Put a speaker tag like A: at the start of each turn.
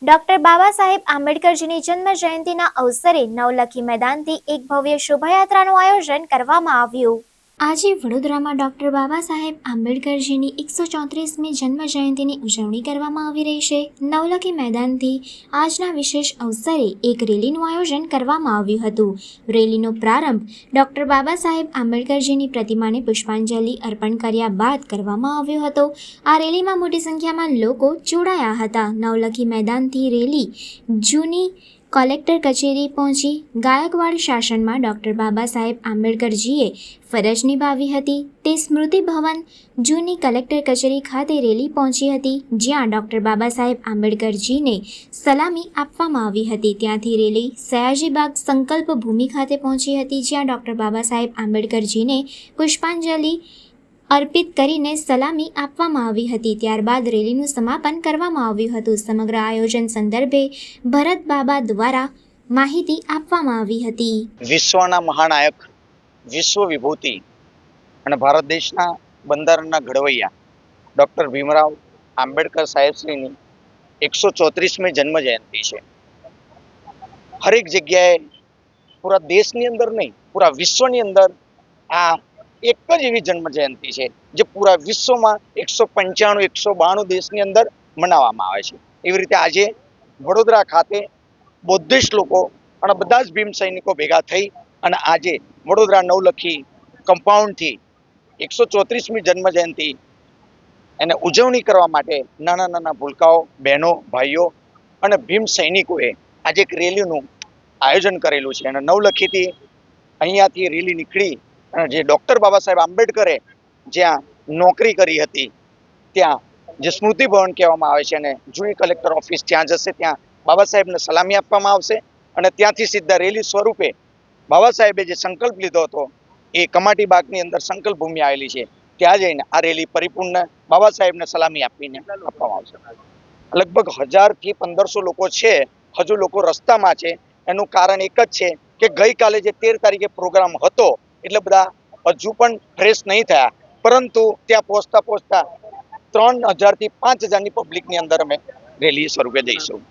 A: Doctor Baba Saheb આંબેડકરજીની જન્મ જયંતિના અવસરે નવલખી મેદાનથી એક ભવ્ય શોભાયાત્રાનું આયોજન કરવામાં આવ્યું. આજે વડોદરામાં ડોક્ટર બાબા સાહેબ આંબેડકરજીની 134મી જન્મ જયંતિની ઉજવણી કરવામાં આવી રહી છે. નવલખી મેદાનથી આજના વિશેષ અવસરે એક રેલીનું આયોજન કરવામાં આવ્યું હતું. રેલીનો પ્રારંભ ડોક્ટર બાબા સાહેબ આંબેડકરજીની પ્રતિમાને પુષ્પાંજલિ અર્પણ કર્યા બાદ કરવામાં આવ્યો હતો. આ રેલીમાં મોટી સંખ્યામાં લોકો જોડાયા હતા. નવલખી મેદાનથી રેલી જૂની કલેક્ટર કચેરી પહોંચી. ગાયકવાડ શાસનમાં ડોક્ટર બાબા સાહેબ આંબેડકરજીએ ફરજ નિભાવી હતી તે સ્મૃતિ ભવન જૂની કલેક્ટર કચેરી ખાતે રેલી પહોંચી હતી, જ્યાં ડોક્ટર બાબા સાહેબ આંબેડકરજીને સલામી આપવામાં આવી હતી. ત્યાંથી રેલી સયાજીબાગ સંકલ્પ ભૂમિ ખાતે પહોંચી હતી, જ્યાં ડોક્ટર બાબા સાહેબ આંબેડકરજીને પુષ્પાંજલિ અર્પિત કરીને સલામી આપવામાં આવી હતી. ત્યારબાદ રેલીનું સમાપન કરવામાં આવ્યું હતું. સમગ્ર આયોજન સંદર્ભે ભરત બાબા દ્વારા માહિતી આપવામાં આવી હતી.
B: વિશ્વના મહાનાયક, વિશ્વ વિભૂતિ અને ભારત દેશના બંધારણના ઘડવૈયા ડૉક્ટર ભીમરાવ આંબેડકર સાહેબશ્રીની 134મી જન્મ જયંતિ છે. હરેક જગ્યાએ પૂરા દેશની અંદર નહીં, પૂરા વિશ્વની અંદર આ એક જ એવી જન્મ જયંતિ છે જે પૂરા વિશ્વમાં 195 192 દેશની અંદર મનાવવામાં આવે છે. એવી રીતે આજે વડોદરા ખાતે બૌદ્ધિસ્ટ લોકો અને બધા જ ભીમ સૈનિકો ભેગા થઈ અને આજે વડોદરા નવલખી કમ્પાઉન્ડથી 134મી જન્મ જયંતિ એને ઉજવણી કરવા માટે નાના નાના ભૂલકાઓ, બહેનો, ભાઈઓ અને ભીમ સૈનિકોએ આજે એક રેલીનું આયોજન કરેલું છે. અને નવલખીથી અહીંયાથી રેલી નીકળી અને જે ડૉક્ટર બાબા સાહેબ આંબેડકરે જ્યાં નોકરી કરી હતી ત્યાં જે સ્મૃતિ ભવન કહેવામાં આવે છે અને જૂની કલેક્ટર ઓફિસ ત્યાં જશે, ત્યાં બાબા સાહેબને સલામી આપવામાં આવશે અને ત્યાંથી સીધા રેલી સ્વરૂપે બાબા સાહેબે જે સંકલ્પ લીધો હતો એ કમાટી બાગની અંદર સંકલ્પ ભૂમિ આવેલી છે, ત્યાં જઈને આ રેલી પરિપૂર્ણ બાબા સાહેબને સલામી આપીને આપવામાં આવશે. લગભગ 1000 થી 1500 લોકો છે, હજુ લોકો રસ્તામાં છે. એનું કારણ એક જ છે કે ગઈકાલે જે 13 તારીખે પ્રોગ્રામ હતો એટલે બધા હજુ પણ ફ્રેશ નહીં થયા, પરંતુ ત્યાં પહોંચતા 3000 થી 5000ની પબ્લિકની અંદર અમે રેલી સ્વરૂપે જઈશું.